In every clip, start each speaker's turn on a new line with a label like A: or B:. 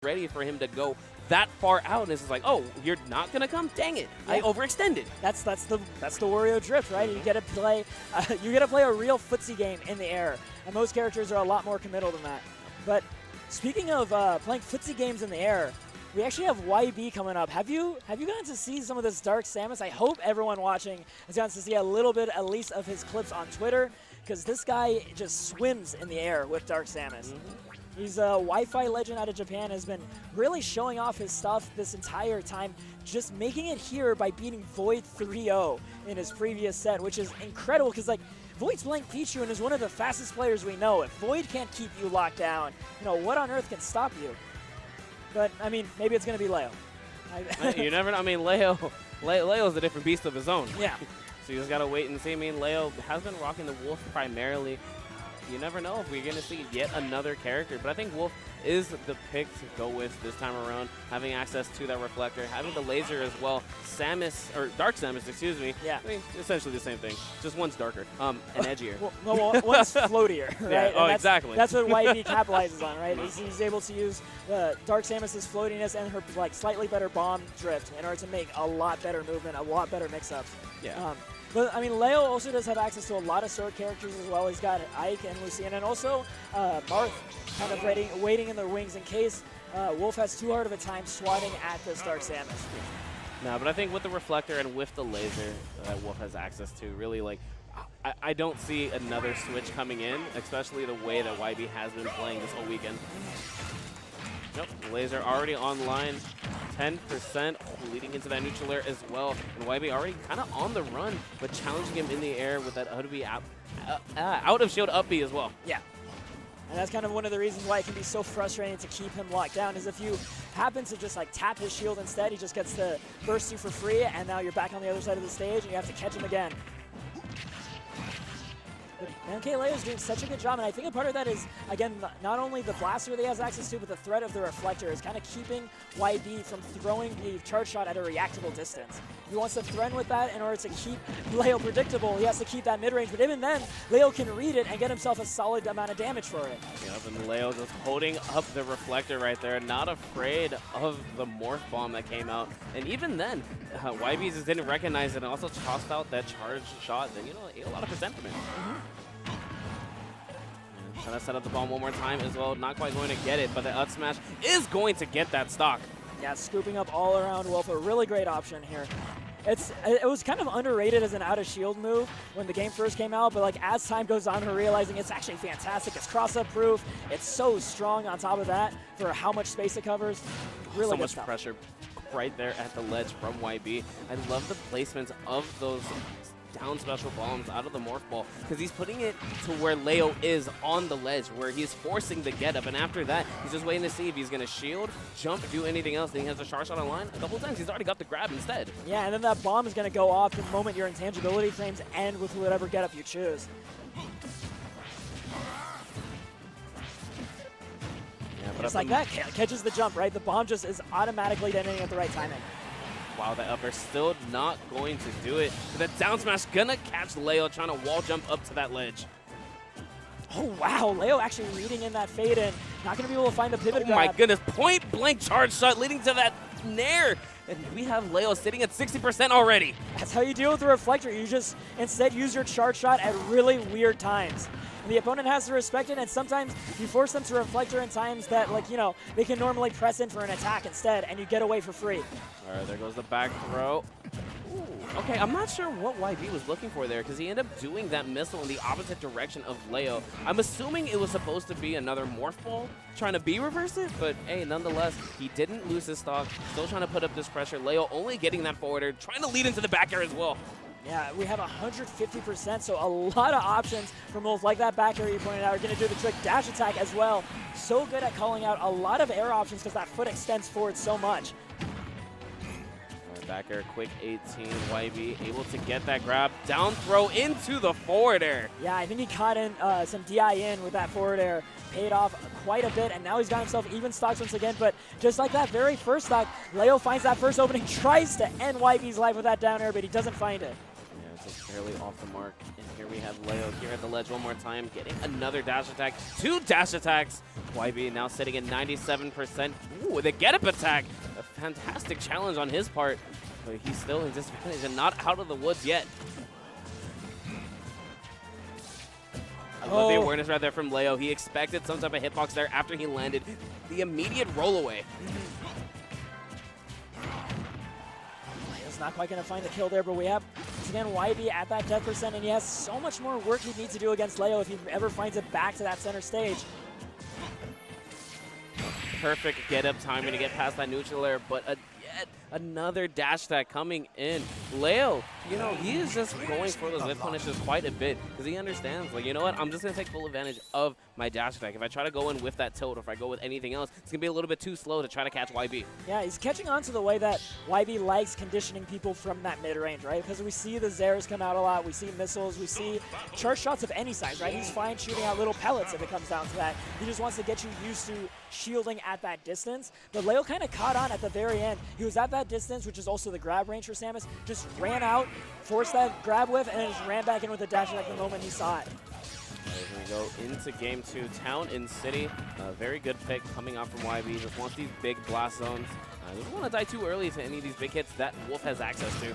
A: ready for him to go that far out, and it's just like, oh, you're not gonna come? Dang it! Yeah. I overextended.
B: That's the Wario drift, right? You get to play a real footsie game in the air, and most characters are a lot more committal than that. But speaking of playing footsie games in the air, we actually have YB coming up. Have you gotten to see some of this Dark Samus? I hope everyone watching has gotten to see a little bit, at least, of his clips on Twitter, because this guy just swims in the air with Dark Samus. He's a Wi-Fi legend out of Japan, has been really showing off his stuff this entire time, just making it here by beating Void 3-0 in his previous set, which is incredible because, like, Void's playing Pichu and is one of the fastest players we know. If Void can't keep you locked down, you know, what on earth can stop you? But, I mean, maybe it's going to be Leo.
A: You never know. I mean, Leo's a different beast of his own.
B: Yeah.
A: So you just got to wait and see. I mean, Leo has been rocking the Wolf primarily. You never know if we're going to see yet another character. But I think Wolf is the pick to go with this time around, having access to that reflector, having the laser as well. Samus, or Dark Samus, excuse me.
B: Yeah.
A: I mean, essentially the same thing. Just one's darker and edgier.
B: Well, one's floatier, right?
A: Yeah. Oh,
B: exactly. That's what YB capitalizes on, right?
A: Mm-hmm.
B: He's able to use Dark Samus's floatiness and her like slightly better bomb drift in order to make a lot better movement, a lot better mix-ups.
A: Yeah.
B: But, I mean, Leo also does have access to a lot of sword characters as well. He's got Ike and Lucian, and also Marth kind of waiting in the wings in case Wolf has too hard of a time swatting at this Dark Samus.
A: No, but I think with the reflector and with the laser that Wolf has access to, really, like, I don't see another switch coming in, especially the way that YB has been playing this whole weekend. Nope, laser already online. 10% leading into that neutral air as well. And YB already kind of on the run, but challenging him in the air with that out of shield up B as well.
B: Yeah. And that's kind of one of the reasons why it can be so frustrating to keep him locked down, is if you happen to just like tap his shield instead, he just gets to burst you for free, and now you're back on the other side of the stage and you have to catch him again. MkLeo is doing such a good job, and I think a part of that is, again, not only the blaster that he has access to, but the threat of the reflector is kind of keeping YB from throwing the charge shot at a reactable distance. He wants to threaten with that in order to keep Leo predictable. He has to keep that mid-range, but even then, Leo can read it and get himself a solid amount of damage for it.
A: Yep, and Leo just holding up the reflector right there, not afraid of the morph bomb that came out. And even then, YB just didn't recognize it and also tossed out that charge shot. Then, you know, a lot of percent from it. Trying to set up the bomb one more time as well. Not quite going to get it, but the up smash is going to get that stock.
B: Yeah, scooping up all around Wolf, a really great option here. It was kind of underrated as an out-of-shield move when the game first came out, but like as time goes on, we're realizing it's actually fantastic. It's cross-up proof. It's so strong on top of that for how much space it covers. Really
A: so
B: good
A: much
B: stuff.
A: Pressure right there at the ledge from YB. I love the placements of those down special bombs out of the morph ball, because he's putting it to where Leo is on the ledge, where he's forcing the get up, and after that he's just waiting to see if he's going to shield, jump, do anything else. Then he has a charge shot online a couple times. He's already got the grab instead. Yeah,
B: and then that bomb is going to go off the moment your intangibility frames end with whatever get up you choose. Yeah, but just like that, catches the jump, right? The bomb just is automatically detonating at the right timing.
A: Wow, that upper still not going to do it. But that down smash gonna catch Leo trying to wall jump up to that ledge.
B: Oh, wow. Leo actually reading in that fade and not going to be able to find the pivot grab.
A: Oh, my goodness. Point blank charge shot leading to that nair. And we have Leo sitting at 60% already.
B: That's how you deal with the reflector. You just instead use your charge shot at really weird times. And the opponent has to respect it, and sometimes you force them to reflector in times that, like, you know, they can normally press in for an attack instead, and you get away for free.
A: All right, there goes the back throw. Ooh, okay, I'm not sure what YB was looking for there, because he ended up doing that missile in the opposite direction of Leo. I'm assuming it was supposed to be another morph ball trying to reverse it, but hey, nonetheless, he didn't lose his stock. Still trying to put up this pressure. Leo only getting that forwarder, trying to lead into the back air as well.
B: Yeah, we have 150%, so a lot of options from Wolf, like that back air you pointed out. We're going to do the trick dash attack as well. So good at calling out a lot of air options because that foot extends forward so much.
A: Back air, quick 18, YB able to get that grab, down throw into the forward air.
B: Yeah, I think he caught in some DI in with that forward air, paid off quite a bit, and now he's got himself even stocks once again, but just like that very first stock, Leo finds that first opening, tries to end YB's life with that down air, but he doesn't find it.
A: Yeah, it's a barely off the mark. And here we have Leo here at the ledge one more time, getting another dash attack. 2 dash attacks. YB now sitting at 97%. Ooh, the get-up attack. A fantastic challenge on his part. But he's still in disadvantage and not out of the woods yet. I love the awareness right there from Leo. He expected some type of hitbox there after he landed the immediate roll away.
B: Leo's not quite going to find the kill there, but we have, again, YB at that death percent, and he has so much more work he needs to do against Leo if he ever finds it back to that center stage.
A: Perfect get-up timing to get past that neutral air, but yet another dash attack coming in. Leo, you know, he is just going for those whip punishes quite a bit because he understands, like, you know what, I'm just going to take full advantage of my dash attack. If I try to go in with that tilt or if I go with anything else, it's going to be a little bit too slow to try to catch YB. Yeah,
B: he's catching on to the way that YB likes conditioning people from that mid-range, right? Because we see the Zers come out a lot, we see missiles, we see charge shots of any size, right? He's fine shooting out little pellets if it comes down to that. He just wants to get you used to shielding at that distance. But Leo kind of caught on at the very end. He was at that distance, which is also the grab range for Samus, just ran out, forced that grab whiff, and then just ran back in with the dash attack the moment he saw it.
A: We're going to go into game 2. Town and City, a very good pick coming out from YB. Just wants these big blast zones. Doesn't want to die too early to any of these big hits that Wolf has access to.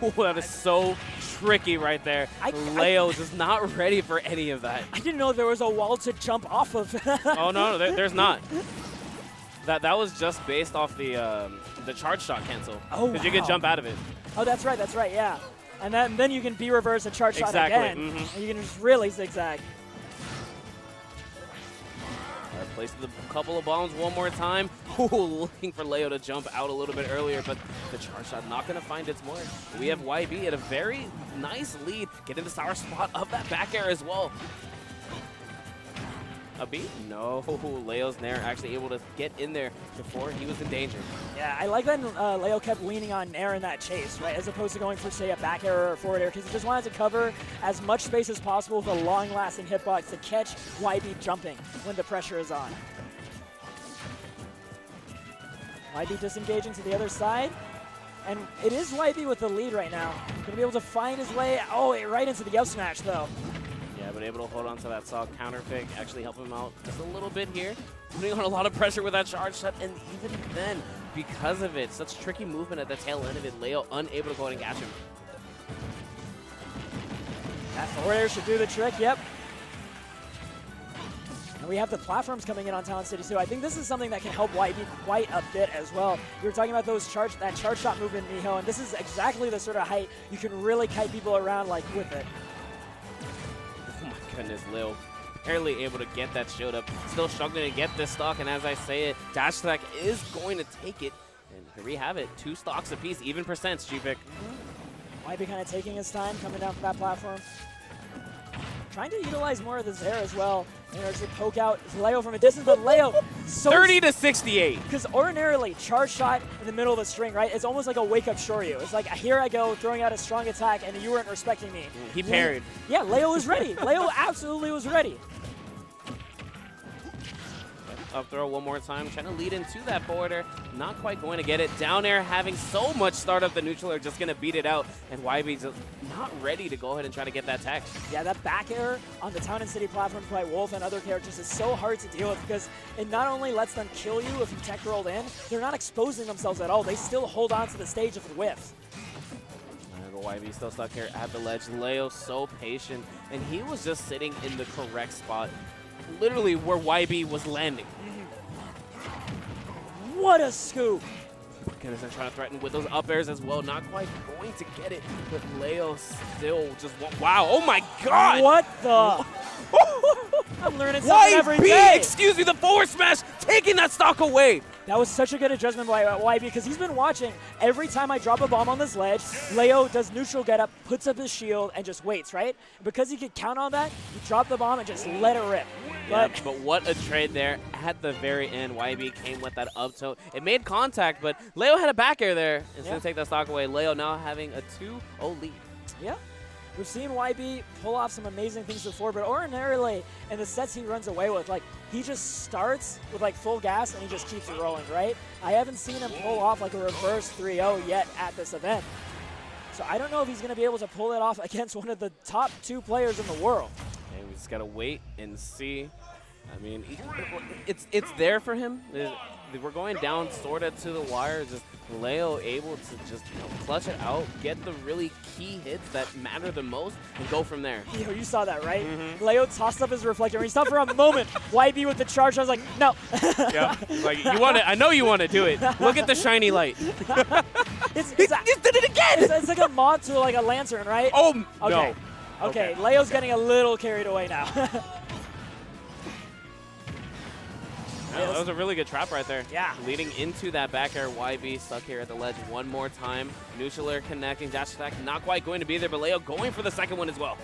A: Oh, that is so tricky right there. Leo just not ready for any of that.
B: I didn't know there was a wall to jump off of.
A: Oh, no, there's not. That was just based off the charge shot cancel. Oh, because you can jump out of it.
B: Oh, that's right, yeah. And then you can B-reverse and charge shot again. And you can just really zigzag.
A: Place the couple of bombs one more time. Ooh, looking for Leo to jump out a little bit earlier, but the charge shot not going to find its mark. We have YB at a very nice lead, getting the sour spot of that back air as well. A beat? No, Leo's Nair actually able to get in there before he was in danger.
B: Yeah, I like that Leo kept leaning on Nair in that chase, right, as opposed to going for, say, a back air or a forward air, because he just wanted to cover as much space as possible with a long-lasting hitbox to catch YB jumping when the pressure is on. YB disengaging to the other side, and it is YB with the lead right now. Going to be able to find his way, right into the up smash, though.
A: Yeah, but able to hold on to that Saga counter pick, actually help him out just a little bit here. Putting on a lot of pressure with that charge shot, and even then, because of it, such tricky movement at the tail end of it, Leo unable to go ahead and catch him.
B: That forward air should do the trick, yep. And we have the platforms coming in on Town City too. I think this is something that can help YB quite a bit as well. You were talking about that charge shot movement, Miho, and this is exactly the sort of height you can really kite people around like with it.
A: Goodness, Leo barely able to get that shield up. Still struggling to get this stock, and as I say it, dash attack is going to take it. And here we have it, 2 stocks apiece, even percents, G-Pick.
B: Might be kind of taking his time coming down from that platform. Trying to utilize more of this air as well. You know, to poke out Leo from a distance, but Leo so
A: 30 to 68.
B: Because ordinarily, charge shot in the middle of the string, right? It's almost like a wake-up Shoryu. It's like, here I go, throwing out a strong attack, and you weren't respecting me.
A: He parried.
B: Yeah, Leo was ready. Leo absolutely was ready.
A: Up throw one more time, trying to lead into that border. Not quite going to get it. Down air having so much startup, the neutral air just going to beat it out. And YB's just not ready to go ahead and try to get that tech.
B: Yeah, that back air on the Town and City platforms by Wolf and other characters is so hard to deal with because it not only lets them kill you if you tech rolled in, they're not exposing themselves at all. They still hold on to the stage of the whiff.
A: YB still stuck here at the ledge. Leo so patient, and he was just sitting in the correct spot, literally where YB was landing.
B: What a scoop!
A: Goodness, they're trying to threaten with those up airs as well. Not quite going to get it, but Leo still just, wow, oh my god!
B: What the? I'm learning something every day.
A: Excuse me, the forward smash, taking that stock away.
B: That was such a good adjustment by YB because he's been watching every time I drop a bomb on this ledge, Leo does neutral get up, puts up his shield, and just waits, right? Because he could count on that, he dropped the bomb and just let it rip.
A: Yeah, but what a trade there at the very end. YB came with that up tilt. It made contact, but Leo had a back air there. It's going to take that stock away. Leo now having a 2-0 lead.
B: Yeah. We've seen YB pull off some amazing things before, but ordinarily in the sets he runs away with, like, he just starts with like full gas and he just keeps it rolling, right? I haven't seen him pull off like a reverse 3-0 yet at this event. So I don't know if he's going to be able to pull it off against one of the top 2 players in the world.
A: And we just got to wait and see. I mean, it's there for him. We're going down sort of to the wire. Just Leo able to just clutch it out, get the really key hits that matter the most, and go from there.
B: Yo, you saw that, right? Leo tossed up his reflector. He stopped for a moment. YB with the charge. I was like, no.
A: Yeah, like you want to. I know you want to do it. Look at the shiny light.
B: He did it again. It's like a mod to like a lantern, right?
A: Oh
B: okay.
A: No.
B: Okay, Leo's getting a little carried away now.
A: That was a really good trap right there.
B: Yeah.
A: Leading into that back air, YB stuck here at the ledge one more time. Neutral air connecting, dash attack not quite going to be there, but Leo going for the second one as well.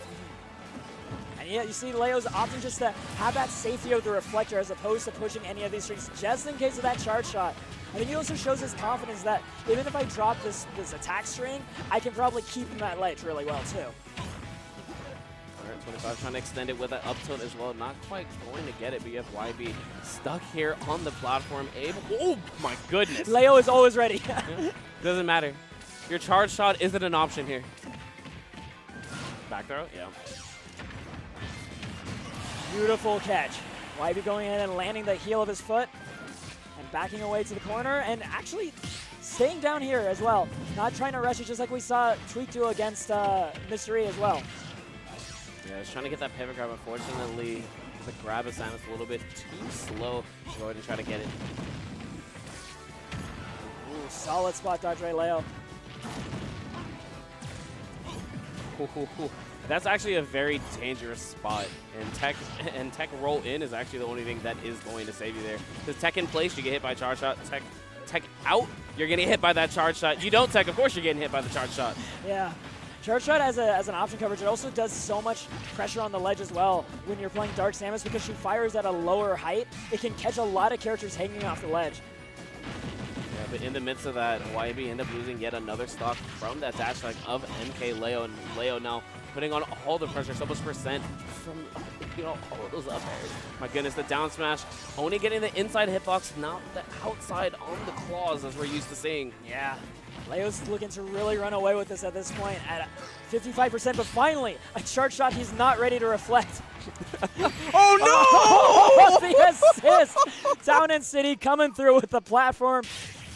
B: And yeah, you see Leo's opting just to have that safety of the reflector as opposed to pushing any of these strings just in case of that charge shot. I think he also shows his confidence that even if I drop this attack string, I can probably keep him at ledge really well too.
A: 25 trying to extend it with an up tilt as well. Not quite going to get it, but you have YB stuck here on the platform. Oh my goodness.
B: Leo is always ready.
A: Doesn't matter. Your charge shot isn't an option here. Back throw? Yeah.
B: Beautiful catch. YB going in and landing the heel of his foot and backing away to the corner and actually staying down here as well. Not trying to rush it just like we saw Tweak do against Mystery as well.
A: Yeah, he's trying to get that pivot grab. Unfortunately, the grab of Samus a little bit too slow. Go ahead and try to get it.
B: Ooh, solid spot dodge right, Leo.
A: That's actually a very dangerous spot. And tech roll in is actually the only thing that is going to save you there. Because tech in place, you get hit by charge shot. Tech out, you're getting hit by that charge shot. You don't tech, of course you're getting hit by the charge shot.
B: Yeah. Charge shot as an option coverage, it also does so much pressure on the ledge as well when you're playing Dark Samus because she fires at a lower height. It can catch a lot of characters hanging off the ledge.
A: Yeah, but in the midst of that, YB end up losing yet another stock from that dash attack of MkLeo, and Leo now putting on all the pressure, so much percent from all those up airs. My goodness, the down smash only getting the inside hitbox, not the outside on the claws as we're used to seeing.
B: Yeah. Leo's looking to really run away with this at this point at 55%, but finally, a charge shot he's not ready to reflect.
A: Oh no!
B: The assist! Down in City coming through with the platform,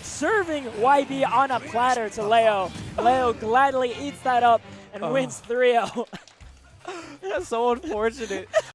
B: serving YB on a platter to Leo. Leo gladly eats that up and wins 3-0.
A: That's so unfortunate.